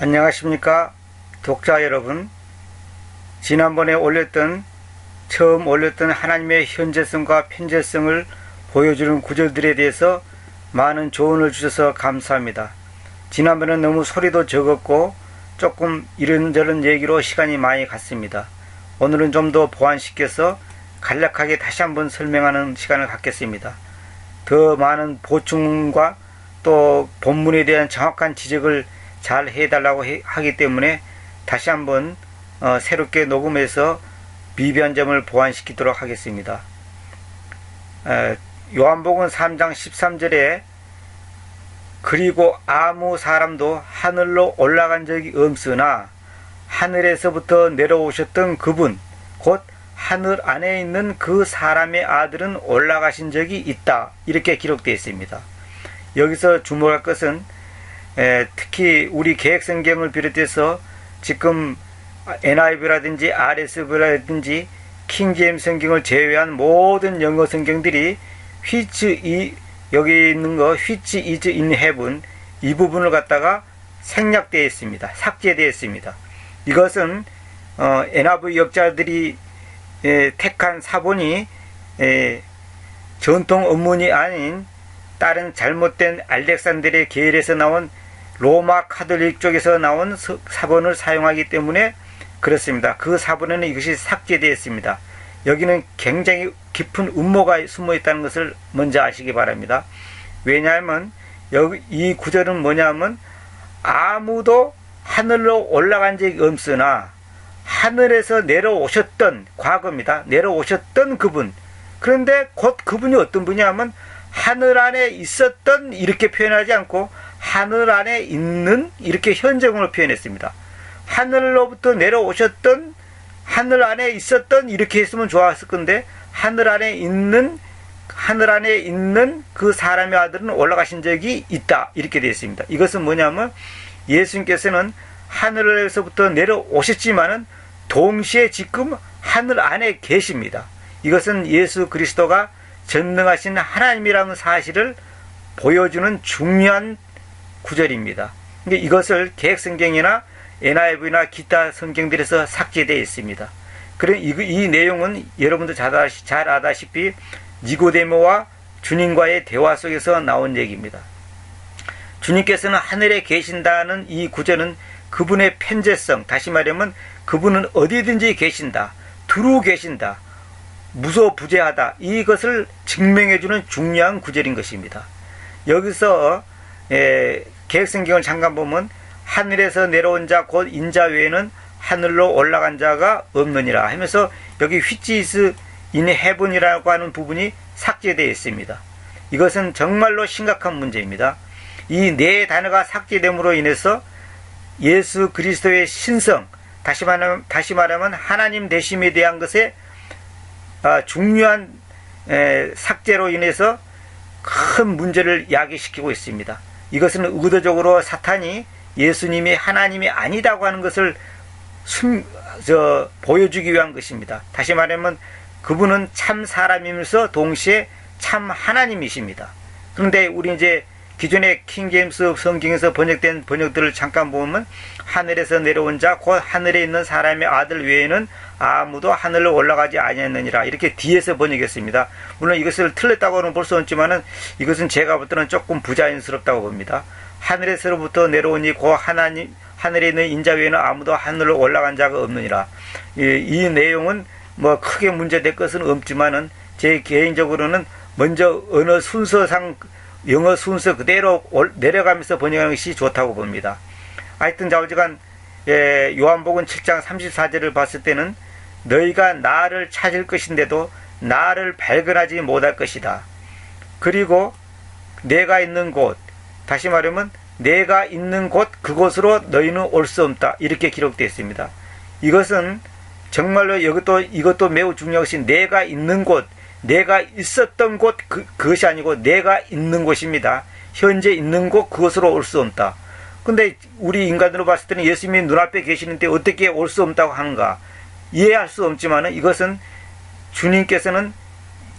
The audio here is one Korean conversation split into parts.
안녕하십니까 독자 여러분. 지난번에 처음 올렸던 하나님의 현재성과 편재성을 보여주는 구절들에 대해서 많은 조언을 주셔서 감사합니다. 지난번에는 너무 소리도 적었고 조금 이런저런 얘기로 시간이 많이 갔습니다. 오늘은 좀 더 보완시켜서 간략하게 다시 한번 설명하는 시간을 갖겠습니다. 더 많은 보충과 또 본문에 대한 정확한 지적을 잘 해달라고 하기 때문에 다시 한번 새롭게 녹음해서 미비한 점을 보완시키도록 하겠습니다. 요한복음 3장 13절에 그리고 아무 사람도 하늘로 올라간 적이 없으나 하늘에서부터 내려오셨던 그분 곧 하늘 안에 있는 그 사람의 아들은 올라가신 적이 있다, 이렇게 기록되어 있습니다. 여기서 주목할 것은 특히 우리 개혁성경을 비롯해서 지금 NIV라든지 RSV라든지 킹제임스 성경을 제외한 모든 영어 성경들이 여기 있는 거 which is in heaven 이 부분을 갖다가 생략되어 있습니다. 삭제되어 있습니다. 이것은 NIV 역자들이 택한 사본이 전통 언문이 아닌 다른 잘못된 알렉산드리아 계열에서 나온 로마 카톨릭 쪽에서 나온 사본을 사용하기 때문에 그렇습니다. 그 사본에는 이것이 삭제되어 있습니다. 여기는 굉장히 깊은 음모가 숨어 있다는 것을 먼저 아시기 바랍니다. 왜냐하면 이 구절은 뭐냐면 아무도 하늘로 올라간 적이 없으나 하늘에서 내려오셨던, 과거입니다. 내려오셨던 그분. 그런데 곧 그분이 어떤 분이냐면 하늘 안에 있었던, 이렇게 표현하지 않고 하늘 안에 있는, 이렇게 현재형으로 표현했습니다. 하늘로부터 내려오셨던, 하늘 안에 있었던, 이렇게 했으면 좋았을 건데 하늘 안에 있는 그 사람의 아들은 올라가신 적이 있다, 이렇게 되어 있습니다. 이것은 뭐냐면 예수님께서는 하늘에서부터 내려오셨지만은 동시에 지금 하늘 안에 계십니다. 이것은 예수 그리스도가 전능하신 하나님이라는 사실을 보여주는 중요한 구절입니다. 이것을 개혁성경이나 NIV나 기타 성경들에서 삭제되어 있습니다. 그럼 이 내용은 여러분도 잘 아다시피 니고데모와 주님과의 대화 속에서 나온 얘기입니다. 주님께서는 하늘에 계신다는 이 구절은 그분의 편재성, 다시 말하면 그분은 어디든지 계신다, 두루 계신다, 무소부재하다, 이것을 증명해주는 중요한 구절인 것입니다. 여기서 개혁성경을 잠깐 보면 하늘에서 내려온 자 곧 인자 외에는 하늘로 올라간 자가 없느니라 하면서 여기 which is in heaven이라고 하는 부분이 삭제되어 있습니다. 이것은 정말로 심각한 문제입니다. 이 네 단어가 삭제됨으로 인해서 예수 그리스도의 신성, 다시 말하면 하나님 되심에 대한 것에 중요한 삭제로 인해서 큰 문제를 야기시키고 있습니다. 이것은 의도적으로 사탄이 예수님이 하나님이 아니다고 하는 것을 보여주기 위한 것입니다. 다시 말하면 그분은 참 사람이면서 동시에 참 하나님이십니다. 그런데 우리 이제 기존의 킹제임스 성경에서 번역된 번역들을 잠깐 보면 하늘에서 내려온 자 곧 하늘에 있는 사람의 아들 외에는 아무도 하늘로 올라가지 아니했느니라, 이렇게 뒤에서 번역했습니다. 물론 이것을 틀렸다고는 볼 수 없지만은 이것은 제가 볼 때는 조금 부자연스럽다고 봅니다. 하늘에서부터 내려오니 곧 하늘에 있는 인자 외에는 아무도 하늘로 올라간 자가 없느니라. 이 내용은 뭐 크게 문제될 것은 없지만은 제 개인적으로는 먼저 언어 순서상 영어 순서 그대로 내려가면서 번역하는 것이 좋다고 봅니다. 하여튼 자오지간 요한복음 7장 34절을 봤을 때는 너희가 나를 찾을 것인데도 나를 발견하지 못할 것이다. 그리고 내가 있는 곳, 다시 말하면 내가 있는 곳 그곳으로 너희는 올 수 없다, 이렇게 기록되어 있습니다. 이것은 정말로 이것도 매우 중요한 것이 내가 있는 곳, 내가 있었던 곳 그것이 아니고 내가 있는 곳입니다. 현재 있는 곳 그것으로 올 수 없다. 근데 우리 인간으로 봤을 때는 예수님이 눈앞에 계시는데 어떻게 올 수 없다고 하는가 이해할 수 없지만은 이것은 주님께서는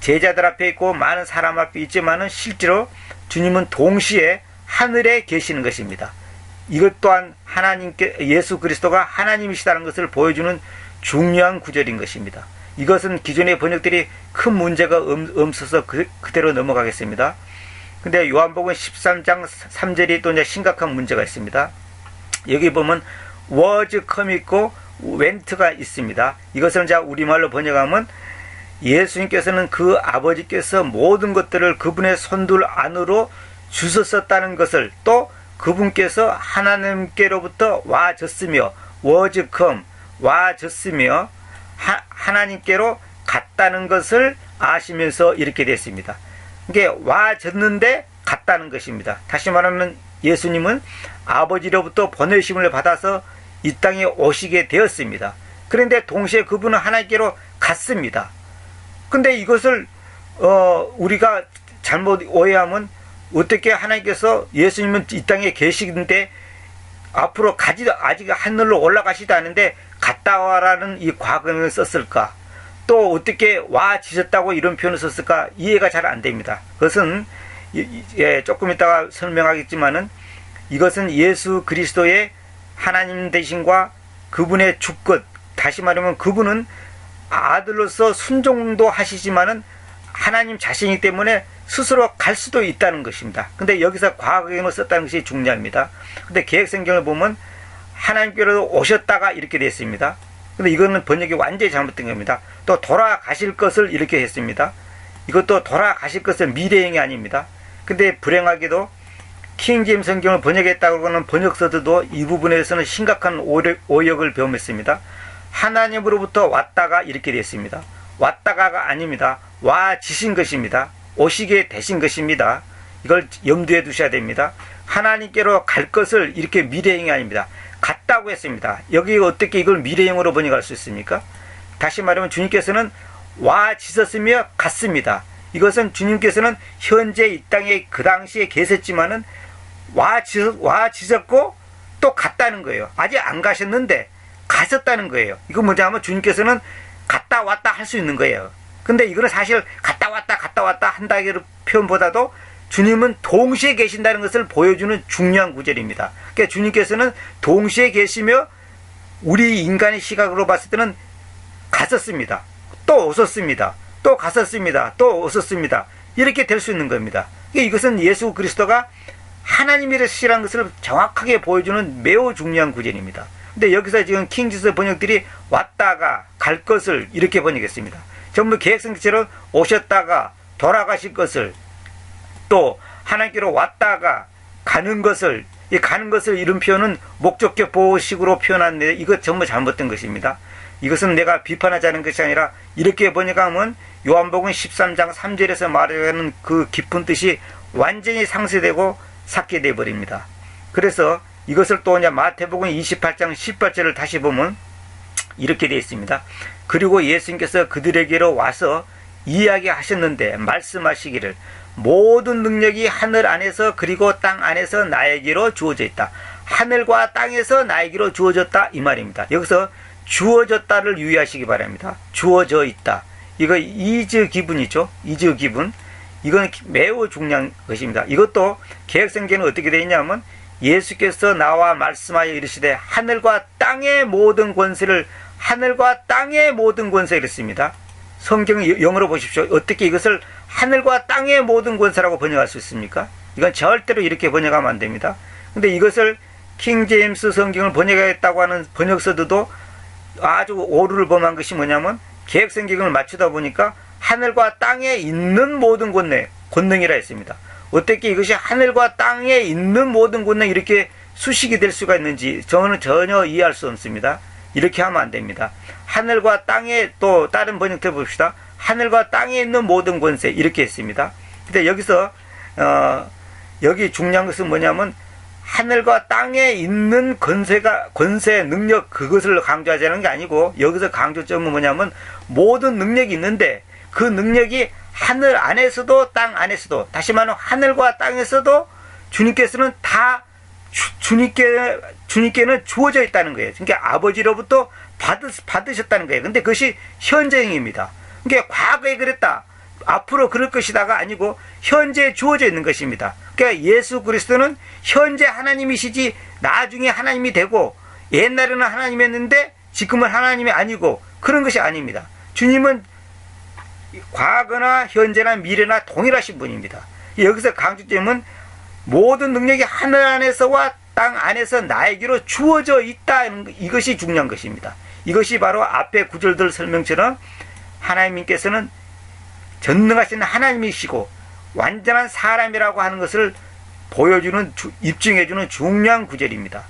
제자들 앞에 있고 많은 사람 앞에 있지만은 실제로 주님은 동시에 하늘에 계시는 것입니다. 이것 또한 하나님께 예수 그리스도가 하나님이시다는 것을 보여주는 중요한 구절인 것입니다. 이것은 기존의 번역들이 큰 문제가 없어서 그대로 넘어가겠습니다. 근데 요한복음 13장 3절이 또 이제 심각한 문제가 있습니다. 여기 보면 was come 있고 went가 있습니다. 이것을 이제 우리말로 번역하면 예수님께서는 그 아버지께서 모든 것들을 그분의 손들 안으로 주셨었다는 것을, 또 그분께서 하나님께로부터 와졌으며 was come 와졌으며 하나님께로 갔다는 것을 아시면서 이렇게 됐습니다. 이게 와졌는데 갔다는 것입니다. 다시 말하면 예수님은 아버지로부터 보내심을 받아서 이 땅에 오시게 되었습니다. 그런데 동시에 그분은 하나님께로 갔습니다. 근데 이것을 우리가 잘못 오해하면 어떻게 하나님께서 예수님은 이 땅에 계시는데 앞으로 아직 하늘로 올라가시도 않은데 갔다 와라는 이 과거를 썼을까? 또 어떻게 와지셨다고 이런 표현을 썼을까? 이해가 잘 안 됩니다. 그것은 조금 이따가 설명하겠지만은 이것은 예수 그리스도의 하나님 되심과 그분의 주권, 다시 말하면 그분은 아들로서 순종도 하시지만은 하나님 자신이기 때문에 스스로 갈 수도 있다는 것입니다. 근데 여기서 과거형을 썼다는 것이 중요합니다. 근데 개혁성경을 보면 하나님께로 오셨다가 이렇게 되어 있습니다. 근데 이거는 번역이 완전히 잘못된 겁니다. 또 돌아가실 것을 이렇게 했습니다. 이것도 돌아가실 것은 미래형이 아닙니다. 근데 불행하게도 킹제임스 성경을 번역했다고 하는 번역서들도 이 부분에서는 심각한 오역을 범했습니다. 하나님으로부터 왔다가 이렇게 됐습니다. 왔다가가 아닙니다. 와지신 것입니다. 오시게 되신 것입니다. 이걸 염두에 두셔야 됩니다. 하나님께로 갈 것을 이렇게 미래형이 아닙니다. 갔다고 했습니다. 여기 어떻게 이걸 미래형으로 번역할 수 있습니까? 다시 말하면 주님께서는 와지셨으며 갔습니다. 이것은 주님께서는 현재 이 땅에 그 당시에 계셨지만은 와지셨고 또 갔다는 거예요. 아직 안 가셨는데 가셨다는 거예요. 이거 뭐냐 하면 주님께서는 갔다 왔다 할 수 있는 거예요. 근데 이거는 사실 갔다 왔다 한다는 표현보다도 주님은 동시에 계신다는 것을 보여주는 중요한 구절입니다. 그러니까 주님께서는 동시에 계시며 우리 인간의 시각으로 봤을 때는 갔었습니다. 또 오셨습니다. 또 갔었습니다. 또 오셨습니다. 이렇게 될 수 있는 겁니다. 그러니까 이것은 예수 그리스도가 하나님이시라는 것을 정확하게 보여주는 매우 중요한 구절입니다. 근데 여기서 지금 킹지스 번역들이 왔다가 갈 것을 이렇게 번역했습니다. 전부 계획성처럼 오셨다가 돌아가실 것을, 또 하나님께로 왔다가 가는 것을, 이 가는 것을 이런 표현은 목적격 보호식으로 표현하는데 이것 전부 잘못된 것입니다. 이것은 내가 비판하자는 것이 아니라 이렇게 번역하면 요한복음 13장 3절에서 말하는 그 깊은 뜻이 완전히 상쇄되고 삭제되어 버립니다. 그래서 이것을 또 이제 마태복음 28장 18절을 다시 보면 이렇게 되어 있습니다. 그리고 예수님께서 그들에게로 와서 이야기하셨는데 말씀하시기를 모든 능력이 하늘 안에서 그리고 땅 안에서 나에게로 주어져 있다. 하늘과 땅에서 나에게로 주어졌다, 이 말입니다. 여기서 주어졌다를 유의하시기 바랍니다. 주어져 있다. 이거 이즈 기분이죠. 이즈 기분. 이건 매우 중요한 것입니다. 이것도 개혁성경은 어떻게 되어 있냐면 예수께서 나와 말씀하여 이르시되 하늘과 땅의 모든 권세를, 하늘과 땅의 모든 권세를 했습니다. 성경 영어로 보십시오. 어떻게 이것을 하늘과 땅의 모든 권세라고 번역할 수 있습니까? 이건 절대로 이렇게 번역하면 안 됩니다. 근데 이것을 킹제임스 성경을 번역하겠다고 하는 번역서들도 아주 오류를 범한 것이 뭐냐면 개혁성경을 맞추다 보니까 하늘과 땅에 있는 모든 권능이라 했습니다. 어떻게 이것이 하늘과 땅에 있는 모든 권능 이렇게 수식이 될 수가 있는지 저는 전혀 이해할 수 없습니다. 이렇게 하면 안 됩니다. 하늘과 땅에, 또 다른 번역들 봅시다. 하늘과 땅에 있는 모든 권세 이렇게 했습니다. 근데 여기서 여기 중요한 것은 뭐냐면 하늘과 땅에 있는 권세, 능력, 그것을 강조하자는 게 아니고 여기서 강조점은 뭐냐면 모든 능력이 있는데 그 능력이 하늘 안에서도 땅 안에서도, 다시 말하면 하늘과 땅에서도 주님께서는 다 주님께는 주어져 있다는 거예요. 그러니까 아버지로부터 받으셨다는 거예요. 근데 그것이 현재형입니다. 그러니까 과거에 그랬다, 앞으로 그럴 것이다가 아니고 현재 주어져 있는 것입니다. 그러니까 예수 그리스도는 현재 하나님이시지 나중에 하나님이 되고 옛날에는 하나님이었는데 지금은 하나님이 아니고 그런 것이 아닙니다. 주님은 과거나 현재나 미래나 동일하신 분입니다. 여기서 강조점은 모든 능력이 하늘 안에서와 땅 안에서 나에게로 주어져 있다. 이것이 중요한 것입니다. 이것이 바로 앞에 구절들 설명처럼 하나님께서는 전능하신 하나님이시고 완전한 사람이라고 하는 것을 보여주는, 입증해주는 중요한 구절입니다.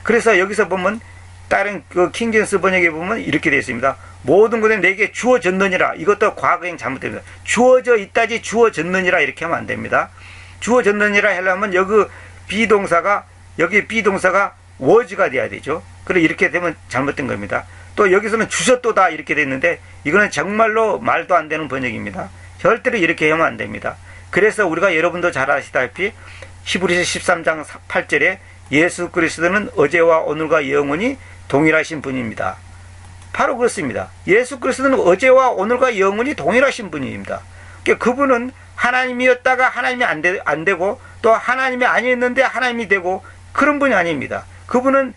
그래서 여기서 보면 다른 그 킹제임스 번역에 보면 이렇게 되어 있습니다. 모든 것은 내게 주어졌느니라. 이것도 과거형 잘못됩니다. 주어져 있다지 주어졌느니라 이렇게 하면 안 됩니다. 주어졌느니라 하려면 여기 비동사가 was가 돼야 되죠. 그래 이렇게 되면 잘못된 겁니다. 또 여기서는 주셨도다 이렇게 됐는데 이거는 정말로 말도 안 되는 번역입니다. 절대로 이렇게 하면 안 됩니다. 그래서 우리가 여러분도 잘 아시다시피 히브리서 13장 8절에 예수 그리스도는 어제와 오늘과 영원히 동일하신 분입니다. 바로 그렇습니다. 예수 그리스도는 어제와 오늘과 영원히 동일하신 분입니다. 그러니까 그분은 하나님이었다가 하나님이 안 되고 또 하나님이 아니었는데 하나님이 되고 그런 분이 아닙니다. 그분은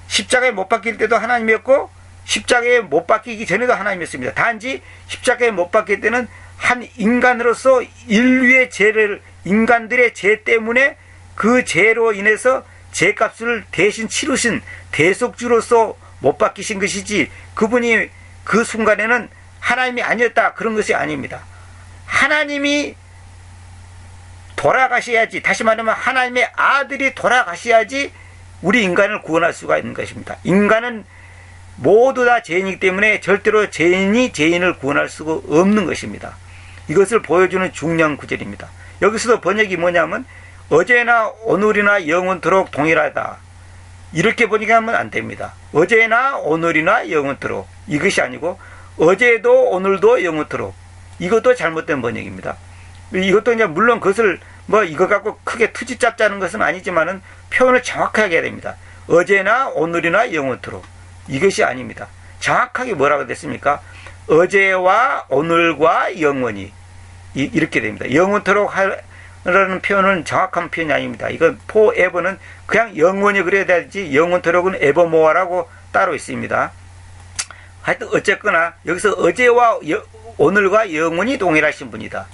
십자가에 못 박힐 때도 하나님이었고 십자가에 못 박히기 전에도 하나님이었습니다. 단지 십자가에 못 박힐 때는 한 인간으로서 인류의 죄를, 인간들의 죄 때문에 그 죄로 인해서 죄값을 대신 치르신 대속주로서 못 박히신 것이지 그분이 그 순간에는 하나님이 아니었다 그런 것이 아닙니다. 하나님이 돌아가셔야지, 다시 말하면 하나님의 아들이 돌아가셔야지 우리 인간을 구원할 수가 있는 것입니다. 인간은 모두 다 죄인이기 때문에 절대로 죄인이 죄인을 구원할 수가 없는 것입니다. 이것을 보여주는 중요한 구절입니다. 여기서도 번역이 뭐냐면 어제나 오늘이나 영원토록 동일하다. 이렇게 번역하면 안 됩니다. 어제나 오늘이나 영원토록 이것이 아니고 어제도 오늘도 영원토록 이것도 잘못된 번역입니다. 이것도 이제 물론 그것을 이거 갖고 크게 트집 잡자는 것은 아니지만은 표현을 정확하게 해야 됩니다. 어제나 오늘이나 영원토록 이것이 아닙니다. 정확하게 뭐라고 됐습니까? 어제와 오늘과 영원히 이렇게 됩니다. 영원토록 하라는 표현은 정확한 표현이 아닙니다. 이건 forever는 그냥 영원히 그래야 되지 영원토록은 evermore라고 따로 있습니다. 하여튼 어쨌거나 여기서 어제와 오늘과 영원히 동일하신 분이다.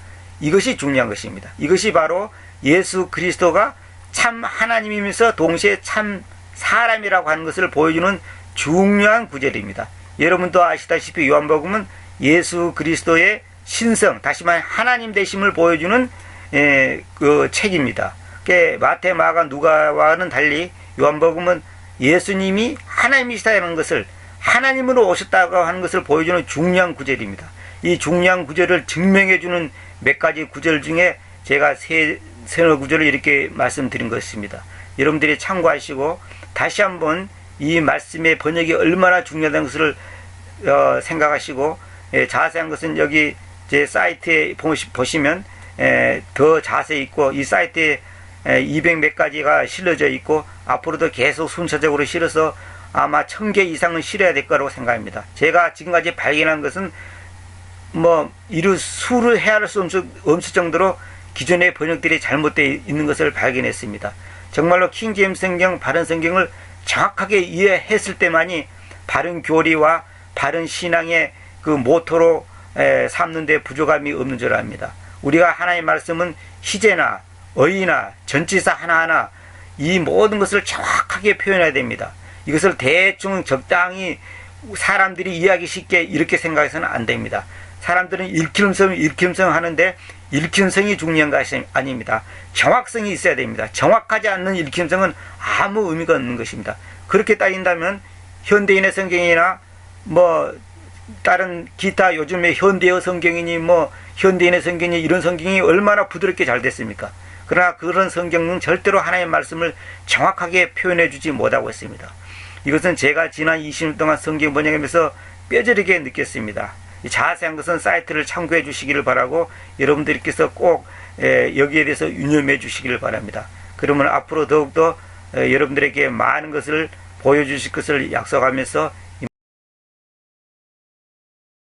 이것이 중요한 것입니다. 이것이 바로 예수 그리스도가 참 하나님이면서 동시에 참 사람이라고 하는 것을 보여주는 중요한 구절입니다. 여러분도 아시다시피 요한복음은 예수 그리스도의 신성, 다시 말해 하나님 되심을 보여주는 그 책입니다. 마태, 마가, 누가와는 달리 요한복음은 예수님이 하나님이시다는 것을 하나님으로 오셨다고 하는 것을 보여주는 중요한 구절입니다. 이 중요한 구절을 증명해주는 몇 가지 구절 중에 제가 세너 구절을 이렇게 말씀드린 것입니다. 여러분들이 참고하시고 다시 한번 이 말씀의 번역이 얼마나 중요하다는 것을 생각하시고 자세한 것은 여기 제 사이트에 보시면 더 자세히 있고 이 사이트에 200 몇 가지가 실려져 있고 앞으로도 계속 순차적으로 실어서 아마 1000개 이상은 실어야 될 거라고 생각합니다. 제가 지금까지 발견한 것은 수를 헤아릴 수 없을 정도로 기존의 번역들이 잘못되어 있는 것을 발견했습니다. 정말로 킹제임스 성경, 바른 성경을 정확하게 이해했을 때만이 바른 교리와 바른 신앙의 그 모토로 삼는 데 부족함이 없는 줄 압니다. 우리가 하나님의 말씀은 희재나 어휘나 전치사 하나하나 이 모든 것을 정확하게 표현해야 됩니다. 이것을 대충 적당히 사람들이 이해하기 쉽게 이렇게 생각해서는 안 됩니다. 사람들은 일킴성 하는데 일킴성이 중요한 것이 아닙니다. 정확성이 있어야 됩니다. 정확하지 않는 일킴성은 아무 의미가 없는 것입니다. 그렇게 따진다면 현대인의 성경이나 다른 기타 요즘에 현대어 성경이니 현대인의 성경이 이런 성경이 얼마나 부드럽게 잘 됐습니까? 그러나 그런 성경은 절대로 하나님의 말씀을 정확하게 표현해 주지 못하고 있습니다. 이것은 제가 지난 20년 동안 성경 번역하면서 뼈저리게 느꼈습니다. 자세한 것은 사이트를 참고해 주시기를 바라고 여러분들께서 꼭 여기에 대해서 유념해 주시기를 바랍니다. 그러면 앞으로 더욱더 여러분들에게 많은 것을 보여주실 것을 약속하면서